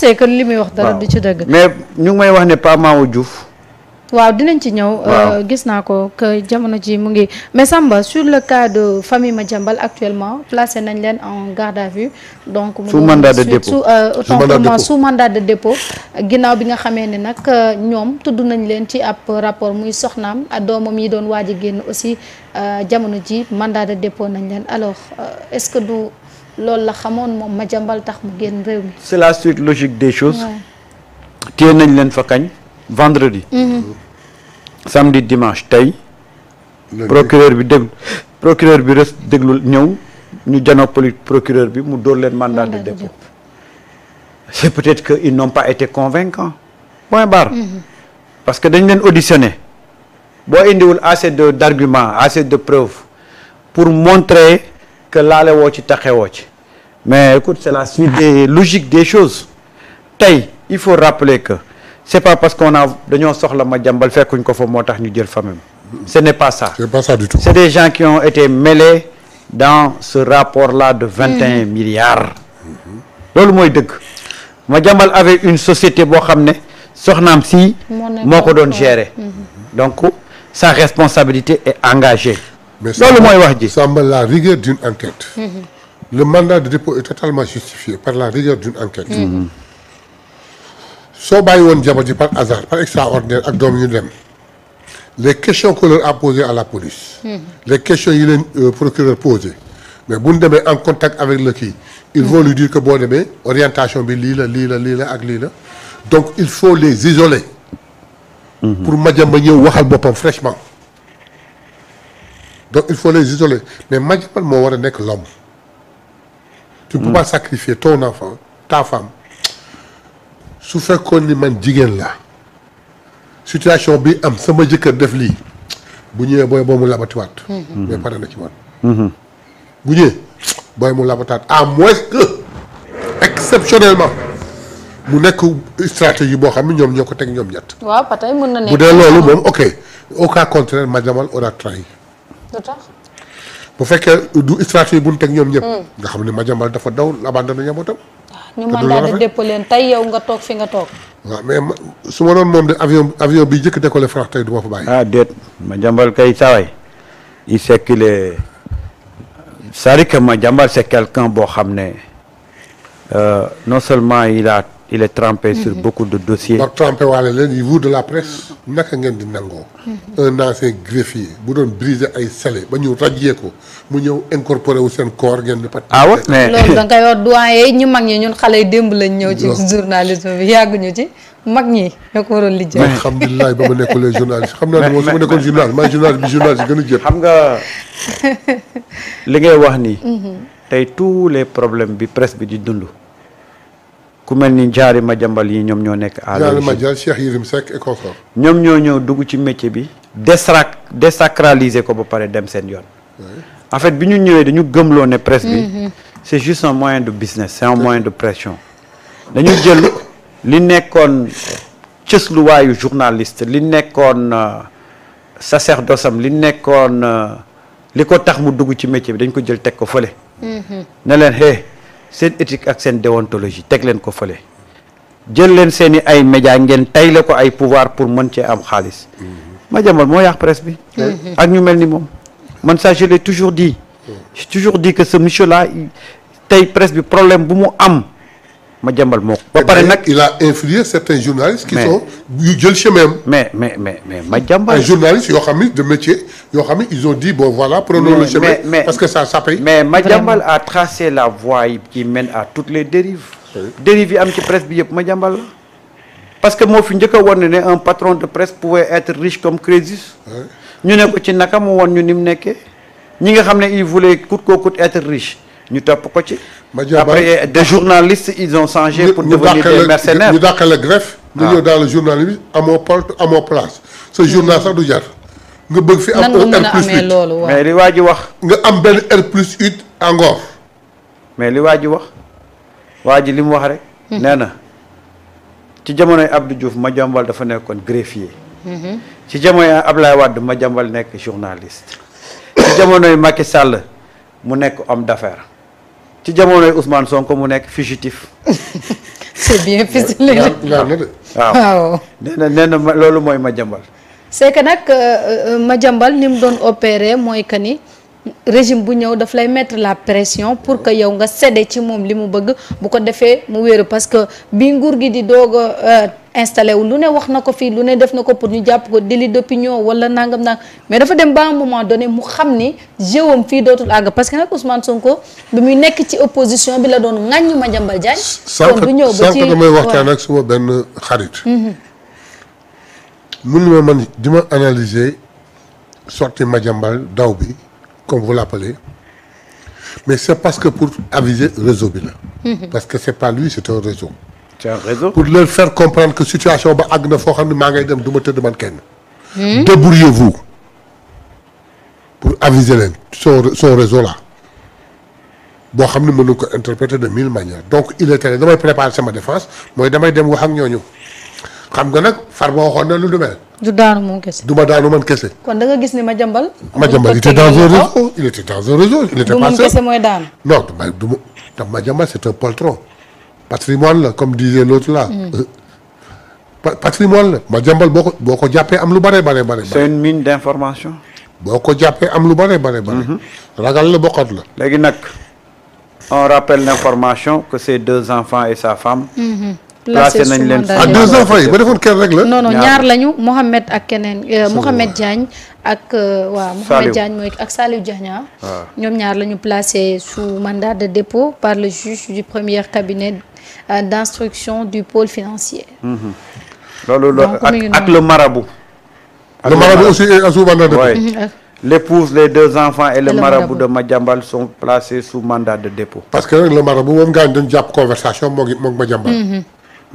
sait que li muy wax dara du ci dëgg. mais ñu ngi may wax ne Pa Mamadou Diouf. waaw dinañ ci ñëw. gis naa ko que jamono ji mu ngi mais Samba sur le cas de famille Madiambal actuellement placé nañ leen en garde à vue. donc sous mandat de dépôt sous mandat de dépôt. ginnaaw bi nga xamee ne nag ñoom tudd nañ leen ci ab rapport muy soxnaam ak doomam yi doon waaj a génn aussi jamono ji mandat de dépôt nañ leen alors est-ce que du loolu la xamoon moom Madiambal tax mu génn réew mi. c'est la suite logique des choses. téye nañ leen fa kañ vendredi. samedi dimanche tey. procureur bi res déglu ñëw ñu janoo procureur bi mu dóor leen mandat de dépôt. c'est peut-être que ils n'ont pas été convaincants. point barre. parce que dañ leen auditionné boo indiwul assez d'arguments assez de preuves pour montrer que laale woo ci taxewoo ci. mais écoute c'est la suite des logiques des choses tey il faut rappeler que. c'est pas parce qu'on a dañoo soxla Madiambal fekkuñ ko fa moo tax ñu jël famille. ce n'est pas ça. c'est pas ça du tout. c'est des gens qui ont été mêlés dans ce rapport-là de 21 milliards. loolu mooy dëgg. Madiambal avait une société boo xam ne soxnaam si moo ko doon gérer. donc sa responsabilité est engagée. loolu mooy wax ji. Samba la rigueur d'une enquête. le mandat de dépôt est totalement justifié par la rigueur d'une enquête. soo bàyyi woon jabar ji par hasard par extraordinaire ak doom ñu dem les questions qu'on leur a posées à la police. les questions yi leen procureur posé mais bu ñu demee en contact avec le kii. ils vont lui dire que boo demee orientation bi lii la ak lii la donc il faut les isoler. pour Madiambal ñëw waxal boppam fraîchement. donc il faut les isoler mais Madiambal moo war a nekk l'homme. tu ne peux pas sacrifier ton enfant ta femme. su fekkoon ni man jigéen la situation bi am sama jëkkër def lii bu ñëwee booy mu labatiwaat. mais pare na ci man. bu ñëwee booy mu labataat à moins que exceptionnellement mu nekk stratégie boo xam ne ñoom ñoo ko teg ñoom ñett. waaw ba tey mën na nekk bu dee loolu moom ok au cas contraire Madiambal aura trahi. lu tax. bu fekkee du stratégie bu ñu teg ñoom ñëpp. nga xam ne Madiambal dafa daw abandonné njabootam. ñu mandat de dépôt leen tey yow nga toog fi nga toog. waaw mais su ma doon moom de avion bi jëkk décollé France tey du ma fa bàyyi. ah déet Madiambal kay saway il sait qu'il est c'est-à-dire que Madiambal c'est quelqu'un boo xam ne non seulement il est trempé sur beaucoup de dossiers. ndax trempé waale leen vous de la presse naka ngeen di nangoo. un ancien greffier bu doon briser ay scellés ba ñu rajee ko mu ñëw incorporé wu seen corps ngeen di. ah ouais mais loolu da ngay wax doyen ñu mag ñi ñun xale yi démb lañ ñëw ci journalisme bi yàgguñu ci mag ñi ñoo ko waroon lijjanti. alhamdulilah ba ma nekkulee journaliste xam naa ne moom su ma nekkoon journaliste maa journaliste bi journaliste gën a jëpp. xam nga li ngay wax nii. tey tous les problèmes bi presse bi di dund. ku mel ni jaari Madiambal yi ñoom ñoo nekk à l'origine. jaari Madiambal Cheikh Yérim Seck et consort. ñoom ñoo ñëw dugg ci métier bi. désacraliser ko ba pare dem seen yoon. en fait bi ñu ñëwee dañu gëmloo ne presse bi. c'est juste un moyen de business c'est un moyen de pression. dañu jël li nekkoon cësluwaayu journaliste li nekkoon sacerdoce am li nekkoon li ko tax mu dugg ci métier bi dañ ko jël teg ko fële. ne leen hey. seen éthique ak seen déontologie teg leen ko fële jël leen seeni ay médias ngeen tayle ko ay pouvoir pour mën cee am xaalis Madiambal moo yàq presse bi ak ñu mel ni moom man ça je l'ai toujours dit j'ai toujours dit que ce monsieur là tey presse bi problème bu mu am Madiambal moo ko ba pare nag il a influé certains journalistes qui sont yu jël chemin mais Madiambal ay journalistes yoo xam ne de métier yoo xam ne ils ont dit bon voilà prenons le chemin parce que ça paye mais Madiambal a tracé la voie qui mène à toutes les dérives dérives yi am ci presse bi yëpp Madiambal la parce que moo fi njëkk a woon ne un patron de presse pouvait être riche comme Crésus ñu ne ko ci naka mu woon ñu ni mu nekkee ñi nga xam ne il voulait coûte que coûte être riche ñu topp ko ci après des journalistes ils ont changé pour devenir des mercenaires ñu dàqal la greffe nga ñëw dans le journalisme amoo poste amoo place ce journal sax du jar nga bëgg fi am R+8 mais li waa ji wax nga am benn R+8 encore mais li waa ji wax waa ji li mu wax rek nee na ci jamonoy Abdou Diouf Madiambal dafa nekkoon greffier ci jamonoy Ablaye Wade Madiambal nekk journaliste ci jamonoy Macky Sall mu nekk homme d'affaires ci jamonoy Ousmane Sonko mu nekk fugitif c'est bien ficelé. ñaar na de. waaw nee na loolu mooy Madiambal. c'est que nag Madiambal ni mu doon opérer mooy que ni régime bu ñëw daf lay mettre la pression pour que yow nga cédé ci moom li mu bëgg bu ko defee mu wéeru parce que bi nguur gi di doog a installé wu lu ne wax na ko fii lu ne def na ko pour ñu jàpp ko délit d'opinion wala nangam mais dafa dem ba un moment donné mu xam ni jëwam fii dootul àgg parce que nag Ousmane Sonko bi muy nekk ci opposition bi la doon ŋàññu Madiambal Diagne. kon du ñëw ba ci sànq damay waxtaan ak suma benn xarit. mun ma man di ma analyser sorti Madiambal daw bi comme vous l'appelez mais c'est parce que pour aviser réseau bi la. parce que c'est pas lui c'est un réseau. c'est un réseau. pour leur faire comprendre que situation ba àgg na foo xam ne maa ngay dem du ma tëdd man kenn. débrouillez-vous pour aviser leen son réseau là boo xam ne mën na ko interpréter de 1000 manières donc il est télé damay préparer sama défense mooy damay dem wax ak ñooñu xam nga nag far ba waxoon na lu du mel. du daanu moom kese. du ma daanu man kese. kon da nga gis ni Madiambal. Madiambal il était dans un réseau il était dans un réseau. il était pas seul du moom kese mooy daanu. non du ma Madiambal c'est un poltron. patrimoine la comme disait l'autre là. patrimoine la Madiambal boo ko jàppee am lu bare. c'est une mine d'information. boo ko jàppee am lu bare. ragal la bokkot la. léegi nag on rappelle l'information que ces 2 enfants et sa femme. placé nañ leen. 2 enfants yi ba defoon kenn rek la. non ñaar lañu Mohamed ak keneen Mohamed Diagne ak waaw Mohamed Diagne mooy ak Saliou Diagne. ñoom ñaar lañu placé sous mandat de dépôt par le juge du premier cabinet d'instruction du pôle financier. loolu ak le marabout. le marabout aussi est sous mandat de dépôt. L'épouse, les 2 enfants et le marabout de Madiambal sont placés sous mandat de dépôt. parce que le marabout moom gaañ dañ jàpp conversation moom Madiambal.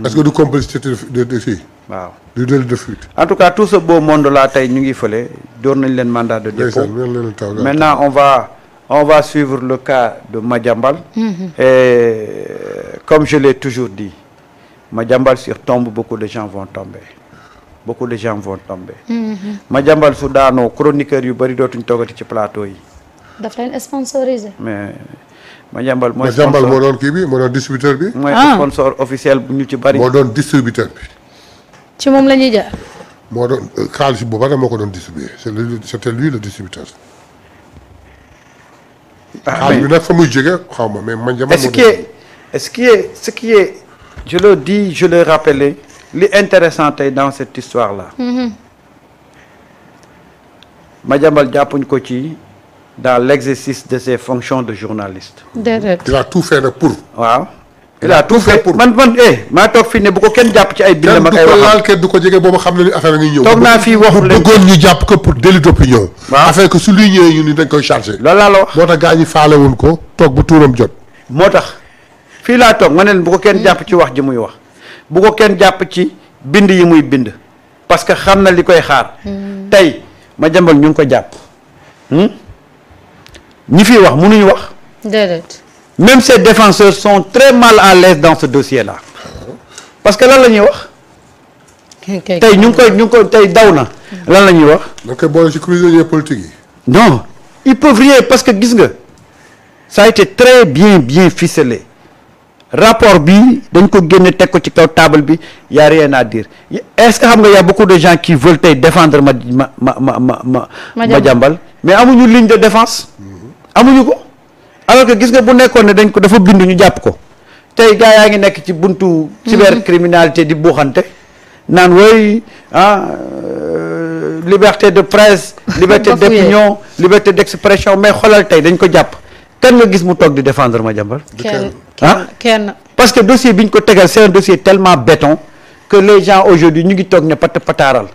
parce que du complicité de fii. waaw du délit de fuite. en tout cas tout ce beau monde là tey ñu ngi fële door nañ leen mandat de dépôt. maintenant on va suivre le cas de Madiambal. et comme je l'ai toujours dit Madiambal sur tombe beaucoup de gens vont tomber. Madiambal su daanoo chroniqueur yu bëri dootuñ toogati ci plateau yi. daf leen sponsorisé. mais Madiambal mooy. Madiambal moo doon kii bi moo doon distributeur bi. mooy sponsor officiel bu ñu ci bëri. moo doon distributeur bi. ci moom la ñuy jaar. moo doon xaalis bu bari moo ko doon distribuer c'était lui le distributeur. xaalis bi nag fa muy jógee xaw ma mais Madiambal. ce qui est je le dis je le rappelé li intéressant tey dans cette histoire là. Madiambal jàppuñ ko ci dans l'exercice de ses fonctions de journaliste. déedéet. il a tout fait nag pour. waaw. il a tout fait pour man maa toog fii ne bu ko kenn jàpp ci ay bind ma koy waxal kenn du ko jege boobu xam ne ni affaire ngi ñëw. toog naa fii waxul leen bëggoon ñu jàpp ko pour délit d'opinion. waaw affaire que su luy ñëwee ñu ni dañ koy chargé. loolu laa la wax moo tax gaa ñi faale woon ko toog ba tuuram jot. moo tax fii laa toog ma ne bu ko kenn jàpp ci wax ji muy wax bu ko kenn jàpp ci bind yi muy bind parce que xam na li koy xaar. tey Madiambal ñu ngi ko jàpp. ñi fiy wax mënuñu wax. déedéet. même ses défenseurs sont très mal à l'aise dans ce dossier-là parce que lan la ñuy wax. tey ñu ngi koy tey daw na. lan la ñuy wax. da koy boole ci prisonniers politiques yi. non ils peuvent rien parce que gis nga ça a été très bien ficelé rapport bi dañ ko génne teg ko ci kaw table bi y a rien à dire est-ce que xam nga y a beaucoup de gens qui veulent tey défendre Madiambal mais amuñu ligne de défense. amuñu ko. alors que gis nga bu nekkoon ne dañ ko dafa bind ñu jàpp ko tey gaa yaa ngi nekk ci buntu. cybercriminalité di buuxante naan woy liberté de presse. liberté d'opinion liberté d'expression mais xoolal tey dañ ko jàpp kan nga gis mu toog di défendre Madiambal. kenn parce que dossier bi ñu ko tegal c'est un dossier tellement béton que les gens aujourd'hui ñu ngi toog ne pataaral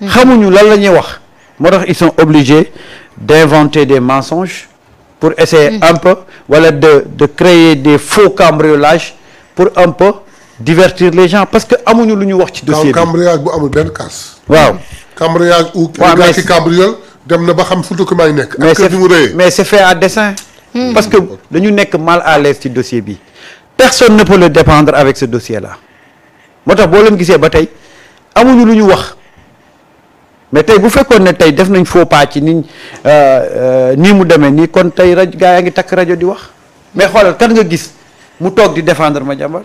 xamuñu lan la ñuy wax moo tax ils sont obligés d'inventer des mensonges. pour essayer un peu wala de créer des faux cambriolages pour un peu divertir les gens parce que amuñu lu ñu wax ci dossier bi. cambriolage bu amul benn casse. waaw cambriolage ou. mais ki cambriole dem na ba xam fu document yi nekk. mais c'est fait à dessein. parce que dañu nekk mal à l'aise ci dossier bi. personne ne peut le défendre avec ce dossier là moo tax boo leen gisee ba tey amuñu lu ñu wax. mais tey bu fekkoon ne tey def nañ faux pas ci nii mu demee nii kon tey gaa yaa ngi takk rajo di wax mais xoolal kan nga gis mu toog di défendre Madiambal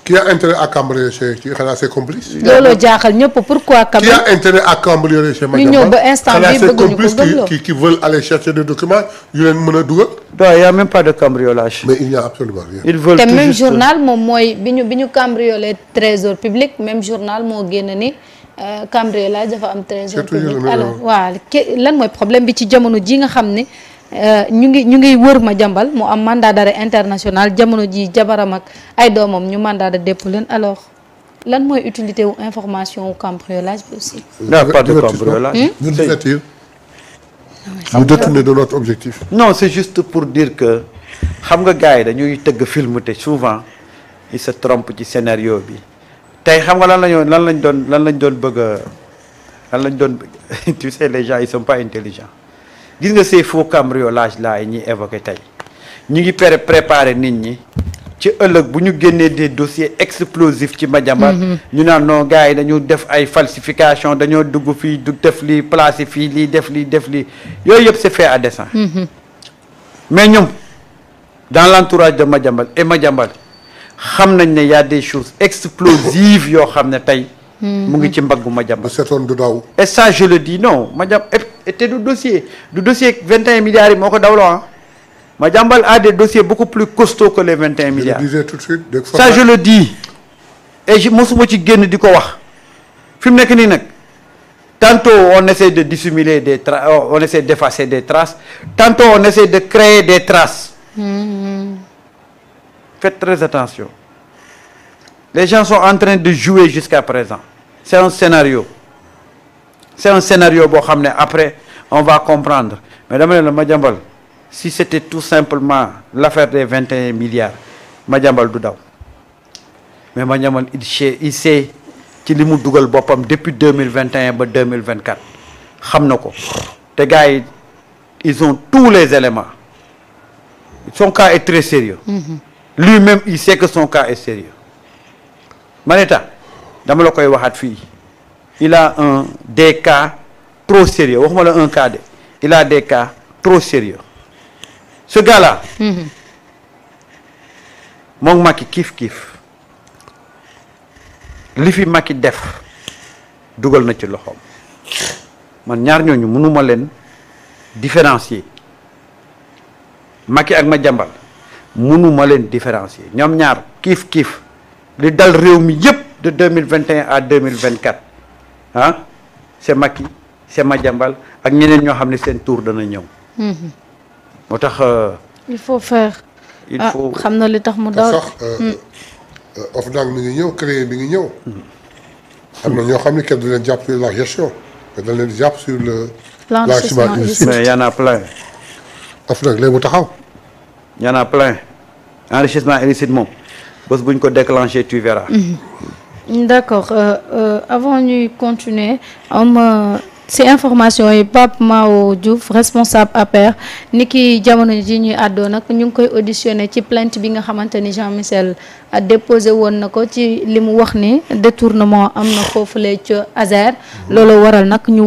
Qui a intérêt à cambrioler chez ses complices? looloo jaaxal ñëpp pourquoi quand Qui même a intérêt à cambrioler chez ñu ñëw ba instant bi ses bëgguñu ko complices gëmloo. qui veulent aller chercher des documents yu leen mën a dugal. non il y a même pas de cambriolage. Mais il n'y a absolument rien. ils veulent te tout même juste journal moom mooy bi ñu cambriolé trésor public même journal moo génn ni cambriolage dafa am trésor C'est toujours public. le même. alors waaw lan mooy problème bi ci jamono ji nga xam ne ñu ngi wër Madiambal mu am mandat d'arrêt international jamono ji jabaram ak ay doomam ñu mandat de dépôt leen alors lan mooy utilité wu information wu cambriolage bi aussi. non pas de cambriolage. Nous divertir. Nous détourner de notre objectif. non c'est juste pour dire que xam nga gars yi dañuy tëgg film te souvent ils se trompent ci scénario bi tey xam nga lan lañ doon bëgg a lan lañ doon tu sais les gens ils sont pas intelligents gis nga ces faux cambriolage là yi ñuy évoqué tey ñu ngi préparer nit ñi ci ëllëg bu ñu génnee des dossiers explosifs ci Madiambal ñu naan non gars yi dañu def ay falsification dañoo dugg fii du def lii placé fii lii def lii yooyu yëpp c'est fait à dessein mais ñoom dans l'entourage de Madiambal et Madiambal xam nañ ne y a des choses explosives yoo xam ne tey mu ngi ci mbaggu Madiambal. bu setoon du daw. et ça je le dis non Madiambal te du dossier 21 milliards yi moo ko dawloo ah Madiambal a des dossiers beaucoup plus costauds que les 21 milliards. Je le disais tout de suite. Ça je le dis et mosuma ci génn di ko wax fi mu nekk nii nag tantôt on essaie de dissimuler des traces on essaie d'effacer des traces tantôt on essaie de créer des traces. Faites très attention. Les gens sont en train de jouer jusqu'à présent. C'est un scénario boo xam ne après on va comprendre mais dama ne la Madiambal si c'était tout simplement l'affaire des 21 milliards Madiambal du daw mais Madiambal il sait ci li mu dugal boppam depuis 2021 ba 2024 xam na ko te gars yi ils ont tous les éléments son cas est très sérieux lui-même il sait que son cas est sérieux Maneta dama la koy waxaat fii il a des cas trop sérieux waxuma la un cas de il a des cas trop sérieux ce gars-là moom Macky kiif li fi Macky def dugal na ci loxoom man ñaar ñooñu mënuma leen différencier Macky ak Madiambal mënuma leen différencier ñoom ñaar kiif li dal réew mi yépp de 2021 à 2024 ah c'est Macky c'est Madiambal ak ñeneen ñoo xam ne seen tour dana ñëw moo tax il faut faire xam na li tax mu daw sax OFNAC mi ngi ñëw créé mi ngi ñëw am na ñoo xam ne kenn du leen jàpp sur la gestion mais dañ leen di jàpp sur le blanchiment illicite. mais y en a plein OFNAC léegi mu taxaw y en a plein enrichissement illicite moom bés bu ñu ko déclenché tu verras. D'accord avant ñuy continuer ci information yi Pape Mao Diouf responsable APR ni ki jamono ji ñuy àddoo nag ñu ngi koy auditionné ci plainte bi nga xamante ni Jean Michel déposé woon na ko ci li mu wax ni détournement am na foofulee ca Azer loolu waral nag ñu